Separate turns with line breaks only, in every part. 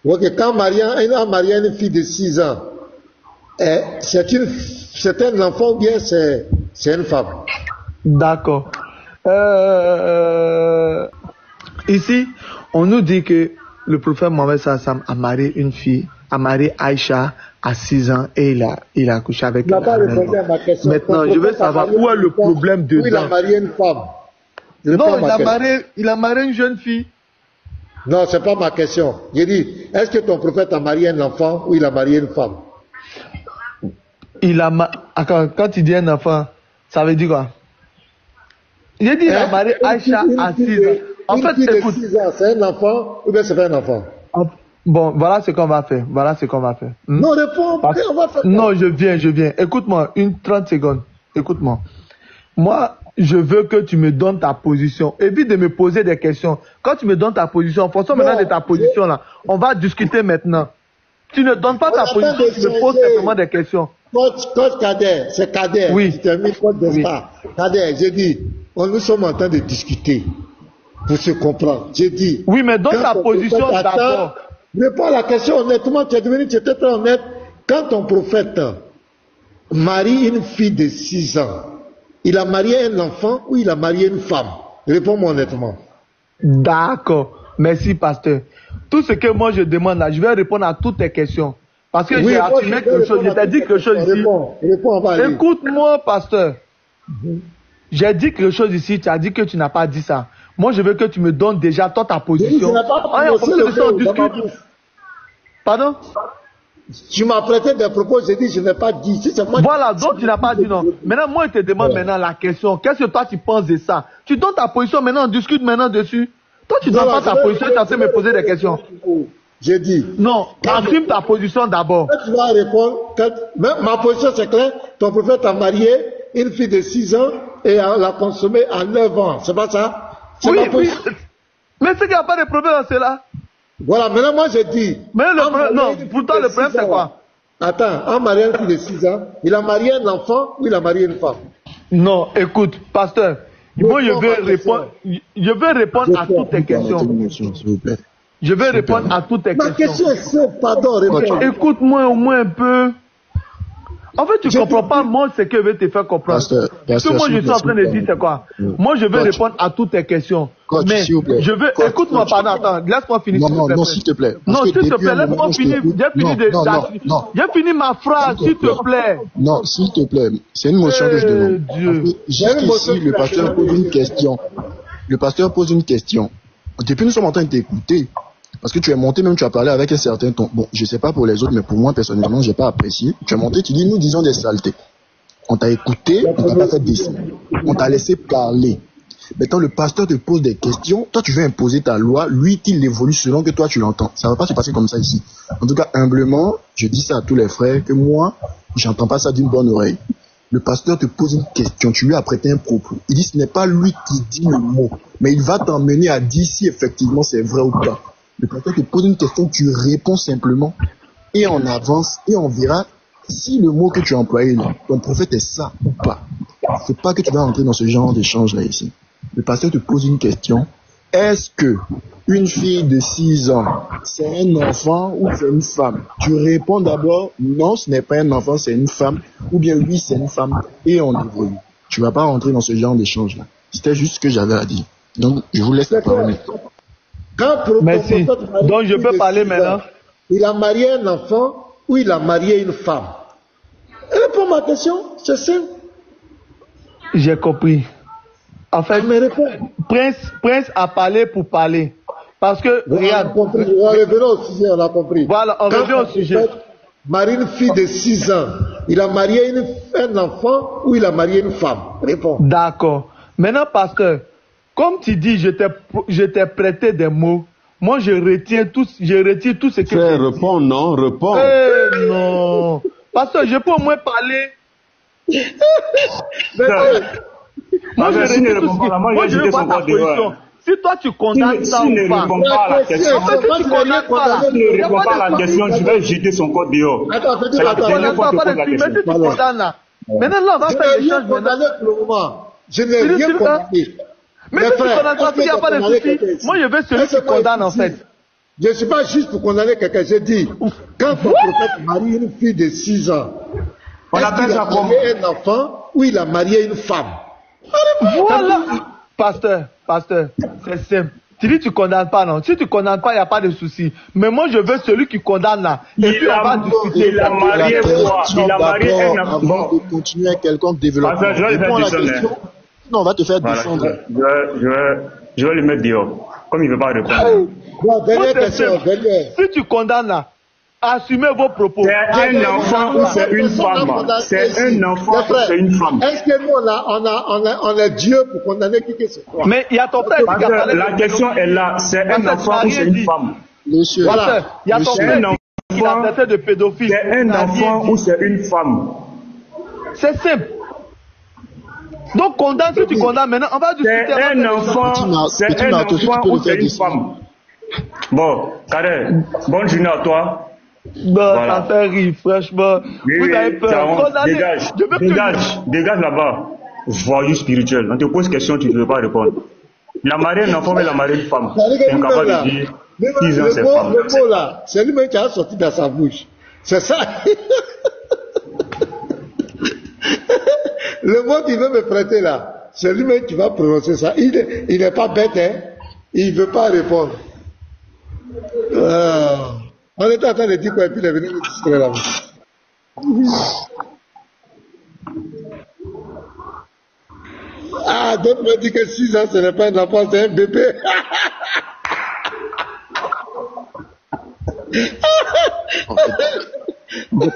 Ok, quand Marianne a marié une fille de 6 ans, c'est un enfant ou bien c'est une femme?
D'accord. Ici, on nous dit que le prophète Mohammed Sassam a marié une fille, a marié Aïcha à 6 ans et il a accouché avec elle. Maintenant, je veux savoir où est le problème dedans.
Oui, il a marié une femme.
Non, il a marié une jeune fille.
Non, c'est pas ma question. J'ai dit, est-ce que ton prophète a marié un enfant ou il a marié une femme?
Quand il dit un enfant, ça veut dire quoi? J'ai dit il a marié Aïcha à 6 ans. En fait, écoute.
6 ans, c'est un enfant ou bien c'est pas un enfant?
Bon, voilà ce qu'on va faire.
Non, réponds, on va faire.
Non, je viens. Écoute-moi, 30 secondes. Écoute-moi. Moi, je veux que tu me donnes ta position. Évite de me poser des questions. Quand tu me donnes ta position, en fonction maintenant de ta position là, on va discuter maintenant. Tu ne donnes pas ta position, tu me poses simplement des questions.
Coach Kader, c'est Kader.
Oui.
Tu t'es mis coach de star. Kader, j'ai dit, nous sommes en train de discuter pour se comprendre. J'ai dit.
Oui, mais donne ta position d'abord.
Réponds à la question honnêtement, tu étais très honnête. Quand ton prophète marie une fille de 6 ans, il a marié un enfant ou il a marié une femme? Réponds-moi honnêtement.
D'accord. Merci, pasteur. Tout ce que moi je demande là, je vais répondre à toutes tes questions. Parce que j'ai affirmé quelque chose, je t'ai dit quelque chose ici. Écoute-moi, pasteur. J'ai dit quelque chose ici, tu as dit que tu n'as pas dit ça. Moi, je veux que tu me donnes déjà toi ta position. Pardon?
Tu m'as prêté des propos, j'ai dit je n'ai pas dit. Si
voilà, donc tu n'as pas dit non. Maintenant, moi, je te demande maintenant la question. Qu'est-ce que toi tu penses de ça? Tu donnes ta position maintenant, on discute maintenant dessus. Toi, tu ne donnes pas ta position, tu es en train de me poser des questions.
J'ai dit.
Non, assume ta position d'abord.
Tu vas répondre. Ma position c'est clair. Ton prophète a marié une fille de 6 ans et l'a consommée à 9 ans. C'est pas ça?
Oui. Mais c'est qu'il n'y a pas de problème dans cela.
Voilà, maintenant moi j'ai dit.
Mais le problème, non, pour toi le problème c'est quoi?
Attends, un marié une fille de 6 ans, il a marié un enfant ou il a marié une femme?
Non, écoute, pasteur, moi je veux répondre à toutes tes questions. Je vais répondre à toutes tes questions.
Ma question est simple, pardon, réponds.
Écoute-moi au moins un peu. En fait, tu ne comprends pas moi ce que je vais te faire comprendre. Ce que moi je suis en train de dire, c'est quoi? Moi, je vais répondre à toutes tes questions. Mais je veux. Écoute-moi, pardon, attends, laisse-moi finir.
Non, s'il te plaît.
Non, s'il te plaît, laisse-moi finir. J'ai fini ma phrase, s'il te plaît.
Non, s'il te plaît. C'est une motion que je demande. Jusqu'ici, le pasteur pose une question. Le pasteur pose une question. Depuis, nous sommes en train de t'écouter. Parce que tu es monté, même tu as parlé avec un certain ton. Bon, je sais pas pour les autres, mais pour moi, personnellement, j'ai pas apprécié. Tu es monté, tu dis, nous disons des saletés. On t'a écouté, on t'a pas fait dessin. On t'a laissé parler. Maintenant, le pasteur te pose des questions. Toi, tu veux imposer ta loi. Lui, il évolue selon que toi, tu l'entends. Ça va pas se passer comme ça ici. En tout cas, humblement, je dis ça à tous les frères, que moi, j'entends pas ça d'une bonne oreille. Le pasteur te pose une question, tu lui as prêté un propos. Il dit, ce n'est pas lui qui dit le mot, mais il va t'emmener à dire si effectivement c'est vrai ou pas. Le pasteur te pose une question, tu réponds simplement, et on avance, et on verra si le mot que tu as employé là, ton prophète est ça ou pas. C'est pas que tu vas entrer dans ce genre d'échange là ici. Le pasteur te pose une question, est-ce que une fille de 6 ans, c'est un enfant ou c'est une femme? Tu réponds d'abord, non, ce n'est pas un enfant, c'est une femme, ou bien oui, c'est une femme, et on évolue. Tu vas pas rentrer dans ce genre d'échange là. C'était juste ce que j'avais à dire. Donc, je vous laisse la parole.
Merci. Donc, je peux parler maintenant.
Il a marié un enfant ou il a marié une femme? Réponds à ma question, c'est simple.
J'ai compris. En fait, Prince a parlé pour parler. Parce que, regarde.
On revient au sujet, on a compris.
Voilà, on revient au sujet.
Marie une fille de 6 ans, il a marié un enfant ou il a marié une femme? Réponds.
D'accord. Maintenant, pasteur, comme tu dis, je t'ai prêté des mots. Moi, je retire tout ce que...
Frère, réponds, non, réponds.
Non. Pasteur, je peux au moins parler. Moi, je veux voir ta position. Si toi, tu condamnes ça ou pas.
Si ne répond pas à la question, je vais jeter son corps dehors.
Attends,
mais si tu condamnes là. Maintenant, là, on va faire l'échange maintenant.
Je n'ai rien condamné.
Mais si tu condamnes pas, s'il n'y a pas de souci, moi, je veux celui qui condamne, en fait.
Je ne suis pas juste pour condamner quelqu'un. J'ai dit, quand ton prophète marie une fille de 6 ans,
on appelle ça comme
un enfant ou il a marié une femme.
Voilà. Pasteur, c'est simple. Tu dis tu condamnes pas, non? Si tu condamnes pas, il n'y a pas de souci. Mais moi, je veux celui qui condamne là. Et puis on va discuter.
Il a marié quoi? Il a marié un enfant.
Avant de continuer quelconque développement.
Je vais
Réponds à la question. Non, on va te faire descendre.
Je vais le mettre dehors. Comme il ne veut pas répondre.
Bon, dernière question.
Si tu condamnes là, assumez vos propos.
C'est un enfant ou c'est une femme? C'est un enfant ou c'est une femme?
Est-ce que nous, on a Dieu pour condamner qui que ce soit?
Mais il y a ton frère
qui a parlé. La question est là. C'est un enfant ou c'est une femme?
Monsieur,
voilà. Il y a ton frère qui a traité de pédophile.
C'est un enfant ou c'est une femme?
C'est simple. Donc condamne, si tu condamnes maintenant, on va discuter.
C'est un enfant ou c'est une femme? Bon, Carré, bonne journée à toi.
Voilà. Ça fait rire, franchement.
Oui, vous avez peur. Dégage là-bas. Voyou spirituel. On te pose question, tu ne veux pas répondre. Il a marié un enfant, mais il a marié une femme. C'est incapable de dire 6 ans, c'est femme.
Le mot là, c'est lui-même qui a sorti dans sa bouche. C'est ça. Le mot qu'il veut me prêter là, c'est lui-même qui va prononcer ça. Il n'est pas bête, hein. Il ne veut pas répondre. On était en train de dire quoi et puis il est venu nous distraire là-bas. Ah, d'autres me disent que 6 ans ce n'est pas un enfant, c'est un bébé.
Moi,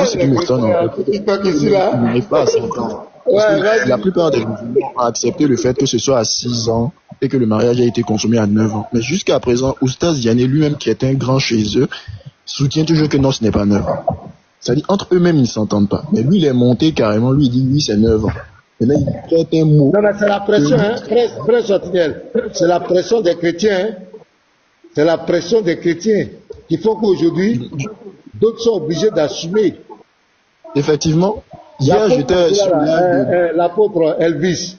ce qui m'étonne, il n'arrive pas à 5 ans. La plupart des musulmans ont accepté le fait que ce soit à 6 ans et que le mariage a été consommé à 9 ans. Mais jusqu'à présent, Oustaz Diané lui-même, qui est un grand chez eux, soutient toujours que non, ce n'est pas 9 ans. C'est-à-dire, entre eux-mêmes, ils ne s'entendent pas. Mais lui, il est monté carrément, lui, il dit oui, c'est 9 ans. Et là, il prête un mot.
Non, mais c'est la pression, hein, frère Chantinel. C'est la pression des chrétiens, hein. C'est la pression des chrétiens qui font qu'aujourd'hui, d'autres sont obligés d'assumer.
Effectivement. Hier, j'étais sur
l'apôtre Elvis.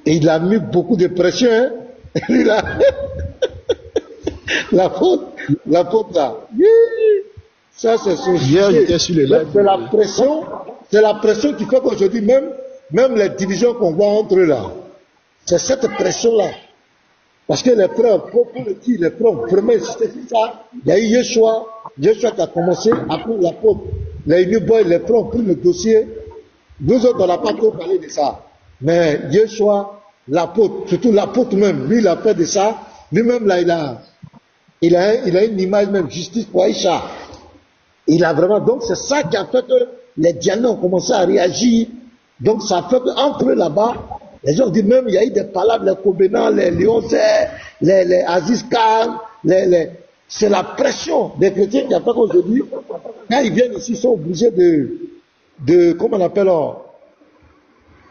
Et il a mis beaucoup de pression, hein. Lui, là. L'apôtre là. Ça, c'est son
Hier, j'étais sur les lives.
C'est la pression qui fait qu'aujourd'hui, même les divisions qu'on voit entre eux là, c'est cette pression-là. Parce que les frères, pour le dire, les frères vraiment insisté sur ça. Il y a eu Yeshua qui a commencé, après l'apôtre. Les New Boys, les frères ont pris le dossier. Nous autres, on n'a pas trop parlé de ça. Mais Yeshua, l'apôtre, surtout l'apôtre même, lui, il a fait de ça. Lui-même, là, il a une image même, justice pour Aïcha. Il a vraiment, donc c'est ça qui a fait que les Dianais ont commencé à réagir. Donc ça fait qu'entre eux là-bas, les gens disent même, il y a eu des palabres, les Kobenan, les Lyonnais, les Aziz Khan, c'est la pression des chrétiens qui a fait qu'aujourd'hui, quand ils viennent ici, ils sont obligés de comment on appelle,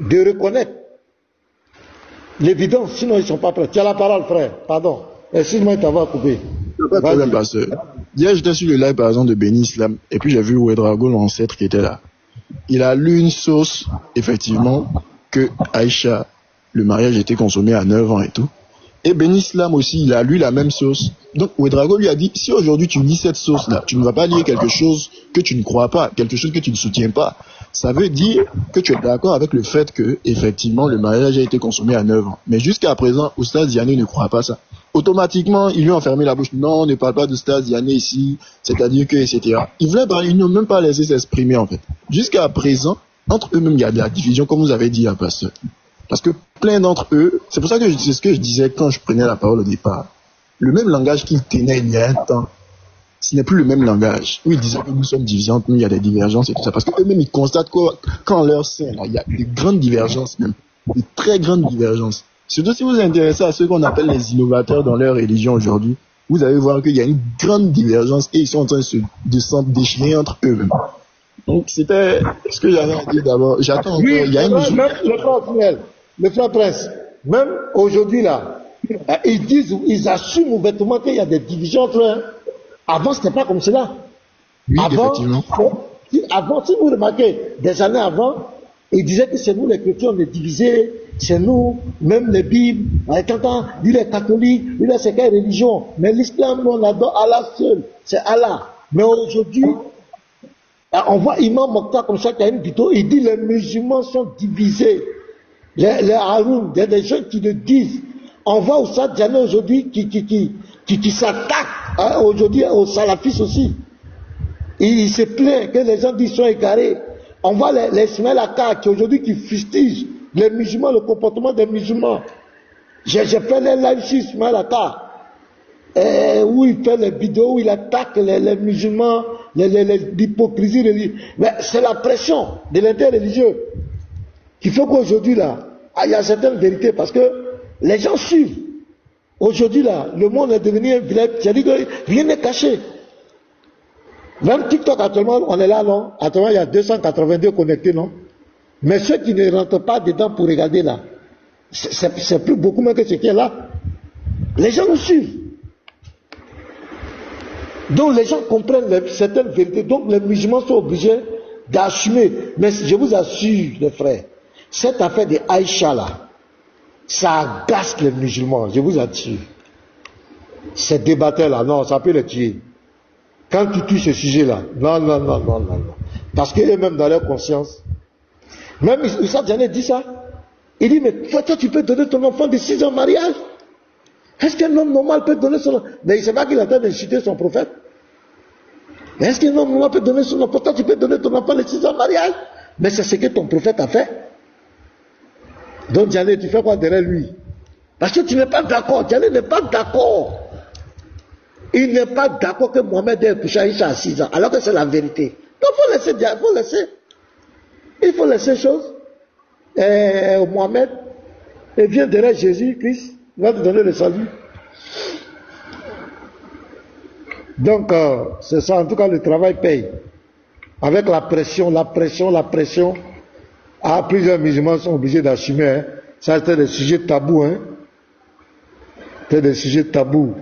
de reconnaître l'évidence, sinon ils ne sont pas prêts. Tu as la parole, frère, pardon. Excuse-moi de t'avoir coupé.
Pas de problème, pasteur. Hier, j'étais sur le live, par exemple, de Béni Islam, et puis j'ai vu Ouedrago, l'ancêtre, qui était là. Il a lu une source, effectivement, que Aïcha, le mariage était consommé à 9 ans et tout. Et Béni Islam aussi, il a lu la même source. Donc, Ouedrago lui a dit, si aujourd'hui tu lis cette source-là, tu ne vas pas lire quelque chose que tu ne crois pas, quelque chose que tu ne soutiens pas. Ça veut dire que tu es d'accord avec le fait que, effectivement, le mariage a été consommé à 9 ans. Mais jusqu'à présent, Oustaz Diané ne croit pas ça. Automatiquement, ils lui ont fermé la bouche. Non, on ne parle pas d'Oustaz Diané ici, c'est-à-dire que, etc. Ils voulaient parler, ils n'ont même pas laissé s'exprimer, en fait. Jusqu'à présent, entre eux-mêmes, il y a de la division, comme vous avez dit, à pasteur. Parce que plein d'entre eux, c'est pour ça que c'est ce que je disais quand je prenais la parole au départ. Le même langage qu'ils tenaient il y a un temps, ce n'est plus le même langage. Où ils disaient que nous sommes divisions, nous il y a des divergences et tout ça. Parce qu'eux-mêmes, ils constatent qu'en leur sein, il y a des grandes divergences même. Des très grandes divergences. Surtout si vous vous intéressez à ceux qu'on appelle les innovateurs dans leur religion aujourd'hui, vous allez voir qu'il y a une grande divergence et ils sont en train de s'en déchirer entre eux-mêmes. Donc c'était ce que j'avais à dire d'abord. J'attends encore.
Oui,
il y a une
même le frère Prince, même aujourd'hui là, ils disent, ils assument ouvertement qu'il y a des divisions entre eux. Avant, c'était pas comme cela.
Oui,
avant,
effectivement.
Avant, si vous remarquez, des années avant, ils disaient que c'est nous les chrétiens, on est divisés, c'est nous, même les Bibles, lui est catholique, lui est quelle religion. Mais l'islam, nous, on adore Allah seul. C'est Allah. Mais aujourd'hui, on voit Imam Mokhtar comme ça, qui a une vidéo, il dit les musulmans sont divisés. Les Haroun, il y a des gens qui le disent. On voit Oussad Diané aujourd'hui qui s'attaque aujourd'hui aux salafistes aussi. Il se plaint que les gens disent sont égarés. On voit les Ismaël Akka qui aujourd'hui qui fustigent les musulmans, le comportement des musulmans. J'ai fait les lives sur Ismaël Akka, où il fait les vidéos, où il attaque les musulmans, l'hypocrisie religieuse. Mais c'est la pression de l'interreligieux qu'il faut qu'aujourd'hui là, il y a certaines vérités parce que les gens suivent. Aujourd'hui là, le monde est devenu un village, c'est-à-dire que rien n'est caché. Même TikTok actuellement, on est là, non? Actuellement, il y a 282 connectés, non? Mais ceux qui ne rentrent pas dedans pour regarder là, c'est plus beaucoup moins que ce qui est là. Les gens nous suivent. Donc les gens comprennent certaines vérités. Donc les musulmans sont obligés d'assumer. Mais je vous assure, les frères, cette affaire de Aïcha là, ça agace les musulmans, je vous assure. Ces débatteurs là, non, ça peut les tuer. Quand tu tues ce sujet-là, non. Parce qu'eux-mêmes dans leur conscience, même Issa Diané dit ça. Il dit, mais toi tu peux donner ton enfant de 6 ans en mariage? Est-ce qu'un homme normal peut donner son enfant? Mais il ne sait pas qu'il est en train d'insulter son prophète. Mais est-ce qu'un homme normal peut donner son enfant? Toi tu peux donner ton enfant de 6 ans en mariage? Mais c'est ce que ton prophète a fait. Donc Diané, tu fais quoi derrière lui? Parce que tu n'es pas d'accord. Diané n'est pas d'accord. Il n'est pas d'accord que Mohamed ait couché Aïcha à 6 ans, alors que c'est la vérité. Donc il faut laisser chose. Mohamed, et vient derrière Jésus-Christ, il va te donner le salut. Donc, c'est ça, en tout cas, le travail paye. Avec la pression. Plusieurs musulmans sont obligés d'assumer. Hein. Ça, c'était des sujets tabous. Hein. C'était des sujets tabous.